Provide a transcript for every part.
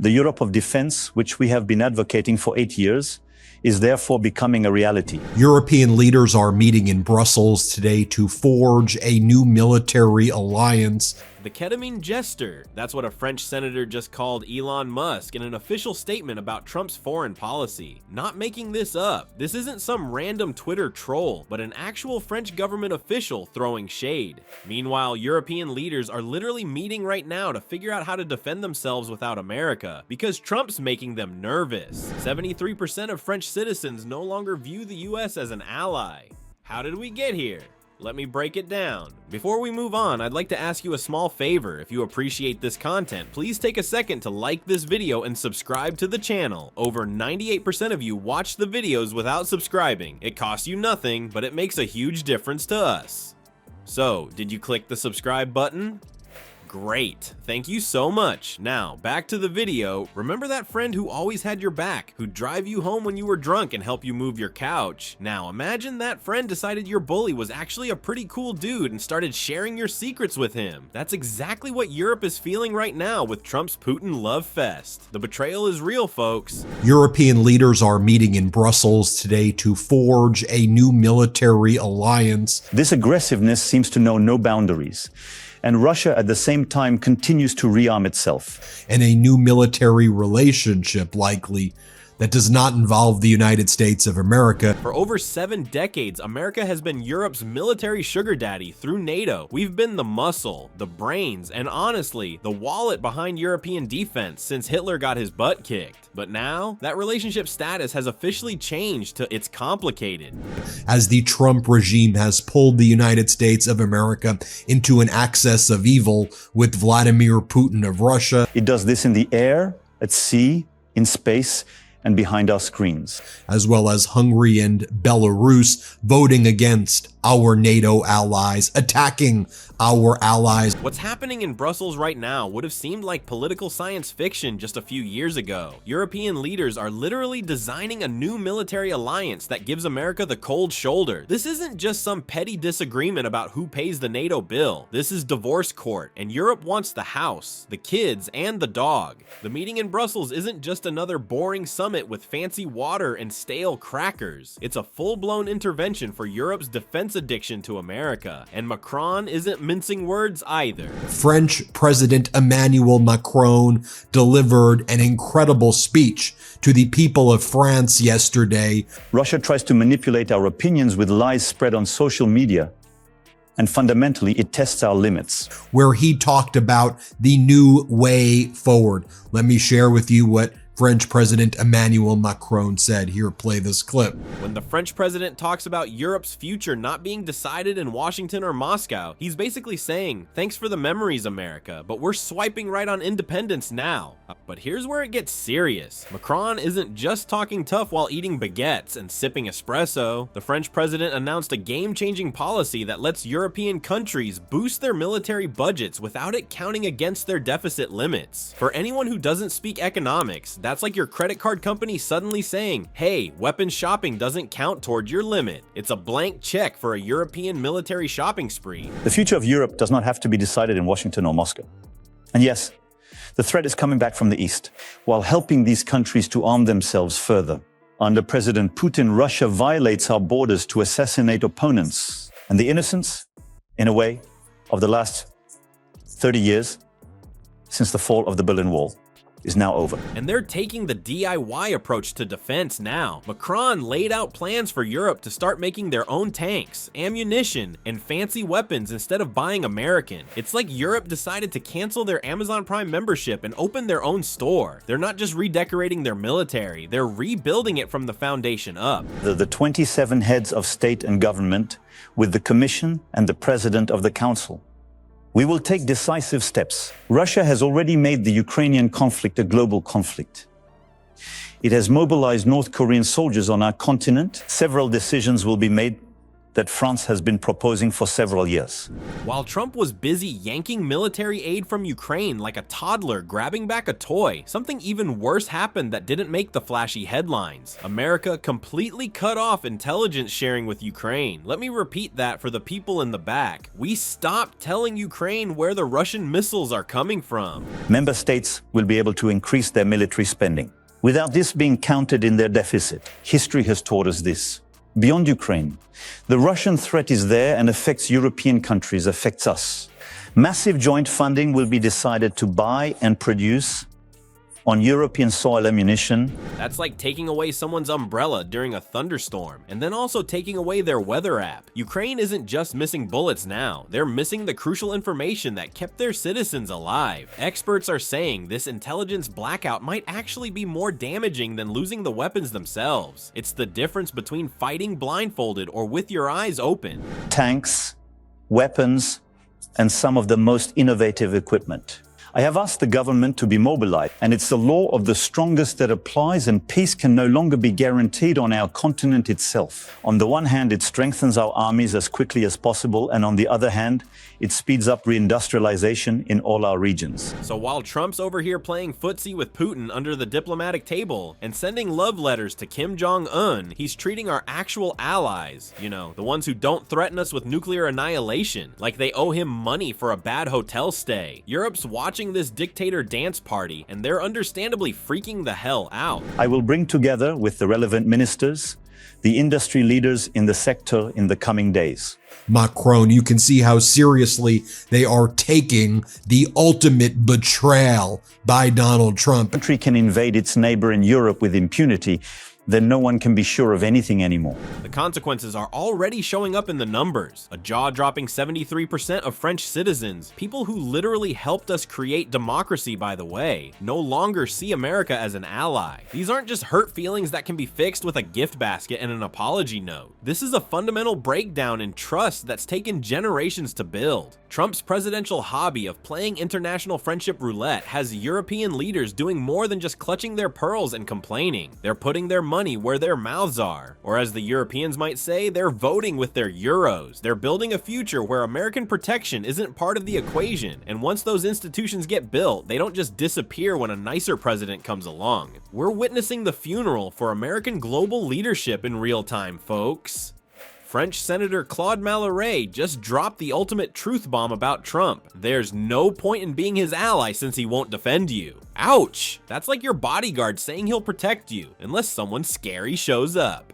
The Europe of defense, which we have been advocating for 8 years, is therefore becoming a reality. European leaders are meeting in Brussels today to forge a new military alliance. The ketamine jester. That's what a French senator just called Elon Musk in an official statement about Trump's foreign policy. Not making this up. This isn't some random Twitter troll, but an actual French government official throwing shade. Meanwhile, European leaders are literally meeting right now to figure out how to defend themselves without America, because Trump's making them nervous. 73% of French citizens no longer view the US as an ally. How did we get here? Let me break it down. Before we move on, I'd like to ask you a small favor. If you appreciate this content, please take a second to like this video and subscribe to the channel. Over 98% of you watch the videos without subscribing. It costs you nothing, but it makes a huge difference to us. So, did you click the subscribe button? Great, thank you so much. Now, back to the video. Remember that friend who always had your back, who'd drive you home when you were drunk and help you move your couch? Now, imagine that friend decided your bully was actually a pretty cool dude and started sharing your secrets with him. That's exactly what Europe is feeling right now with Trump's Putin love fest. The betrayal is real, folks. European leaders are meeting in Brussels today to forge a new military alliance. This aggressiveness seems to know no boundaries, and Russia at the same time continues to rearm itself. And a new military relationship, likely, that does not involve the United States of America. For over 7 decades, America has been Europe's military sugar daddy through NATO. We've been the muscle, the brains, and honestly, the wallet behind European defense since Hitler got his butt kicked. But now, that relationship status has officially changed to it's complicated. As the Trump regime has pulled the United States of America into an axis of evil with Vladimir Putin of Russia. It does this in the air, at sea, in space, and behind our screens. As well as Hungary and Belarus voting against our NATO allies, attacking our allies. What's happening in Brussels right now would have seemed like political science fiction just a few years ago. European leaders are literally designing a new military alliance that gives America the cold shoulder. This isn't just some petty disagreement about who pays the NATO bill. This is divorce court, and Europe wants the house, the kids, and the dog. The meeting in Brussels isn't just another boring summit with fancy water and stale crackers. It's a full-blown intervention for Europe's defense addiction to America, and Macron isn't mincing words either. French President Emmanuel Macron delivered an incredible speech to the people of France yesterday. Russia tries to manipulate our opinions with lies spread on social media, and fundamentally, it tests our limits. Where he talked about the new way forward. Let me share with you what French President Emmanuel Macron said. Here, play this clip. When the French president talks about Europe's future not being decided in Washington or Moscow, he's basically saying, thanks for the memories, America, but we're swiping right on independence now. But here's where it gets serious. Macron isn't just talking tough while eating baguettes and sipping espresso. The French president announced a game-changing policy that lets European countries boost their military budgets without it counting against their deficit limits. For anyone who doesn't speak economics, that's like your credit card company suddenly saying, hey, weapons shopping doesn't count toward your limit. It's a blank check for a European military shopping spree. The future of Europe does not have to be decided in Washington or Moscow. And yes, the threat is coming back from the east, while helping these countries to arm themselves further. Under President Putin, Russia violates our borders to assassinate opponents. And the innocence, in a way, of the last 30 years, since the fall of the Berlin Wall, is now over. And they're taking the DIY approach to defense now. Macron laid out plans for Europe to start making their own tanks, ammunition, and fancy weapons instead of buying American. It's like Europe decided to cancel their Amazon Prime membership and open their own store. They're not just redecorating their military, they're rebuilding it from the foundation up. The 27 heads of state and government, with the Commission and the President of the Council. We will take decisive steps. Russia has already made the Ukrainian conflict a global conflict. It has mobilized North Korean soldiers on our continent. Several decisions will be made that France has been proposing for several years. While Trump was busy yanking military aid from Ukraine like a toddler grabbing back a toy, something even worse happened that didn't make the flashy headlines. America completely cut off intelligence sharing with Ukraine. Let me repeat that for the people in the back. We stopped telling Ukraine where the Russian missiles are coming from. Member states will be able to increase their military spending without this being counted in their deficit. History has taught us this. Beyond Ukraine, the Russian threat is there and affects European countries, affects us. Massive joint funding will be decided to buy and produce on European soil ammunition. That's like taking away someone's umbrella during a thunderstorm, and then also taking away their weather app. Ukraine isn't just missing bullets now, they're missing the crucial information that kept their citizens alive. Experts are saying this intelligence blackout might actually be more damaging than losing the weapons themselves. It's the difference between fighting blindfolded or with your eyes open. Tanks, weapons, and some of the most innovative equipment. I have asked the government to be mobilized, and it's the law of the strongest that applies, and peace can no longer be guaranteed on our continent itself. On the one hand, it strengthens our armies as quickly as possible, and on the other hand, it speeds up reindustrialization in all our regions. So while Trump's over here playing footsie with Putin under the diplomatic table and sending love letters to Kim Jong-un, he's treating our actual allies, you know, the ones who don't threaten us with nuclear annihilation, like they owe him money for a bad hotel stay. Europe's watching this dictator dance party, and they're understandably freaking the hell out. I will bring together with the relevant ministers, the industry leaders in the sector in the coming days. Macron, you can see how seriously they are taking the ultimate betrayal by Donald Trump. A country can invade its neighbor in Europe with impunity, then no one can be sure of anything anymore. The consequences are already showing up in the numbers. A jaw-dropping 73% of French citizens, people who literally helped us create democracy by the way, no longer see America as an ally. These aren't just hurt feelings that can be fixed with a gift basket and an apology note. This is a fundamental breakdown in trust that's taken generations to build. Trump's presidential hobby of playing international friendship roulette has European leaders doing more than just clutching their pearls and complaining. They're putting their money where their mouths are. Or as the Europeans might say, they're voting with their euros. They're building a future where American protection isn't part of the equation. And once those institutions get built, they don't just disappear when a nicer president comes along. We're witnessing the funeral for American global leadership in real time, folks. French Senator Claude Malloret just dropped the ultimate truth bomb about Trump. There's no point in being his ally since he won't defend you. Ouch! That's like your bodyguard saying he'll protect you, unless someone scary shows up.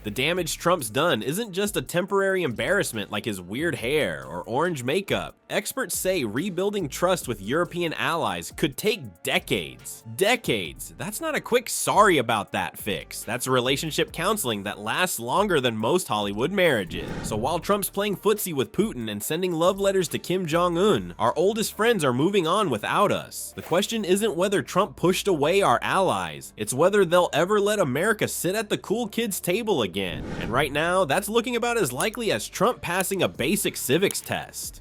The damage Trump's done isn't just a temporary embarrassment like his weird hair or orange makeup. Experts say rebuilding trust with European allies could take decades. Decades! That's not a quick sorry about that fix. That's a relationship counseling that lasts longer than most Hollywood marriages. So while Trump's playing footsie with Putin and sending love letters to Kim Jong-un, our oldest friends are moving on without us. The question isn't whether Trump pushed away our allies, it's whether they'll ever let America sit at the cool kids table again. And right now, that's looking about as likely as Trump passing a basic civics test.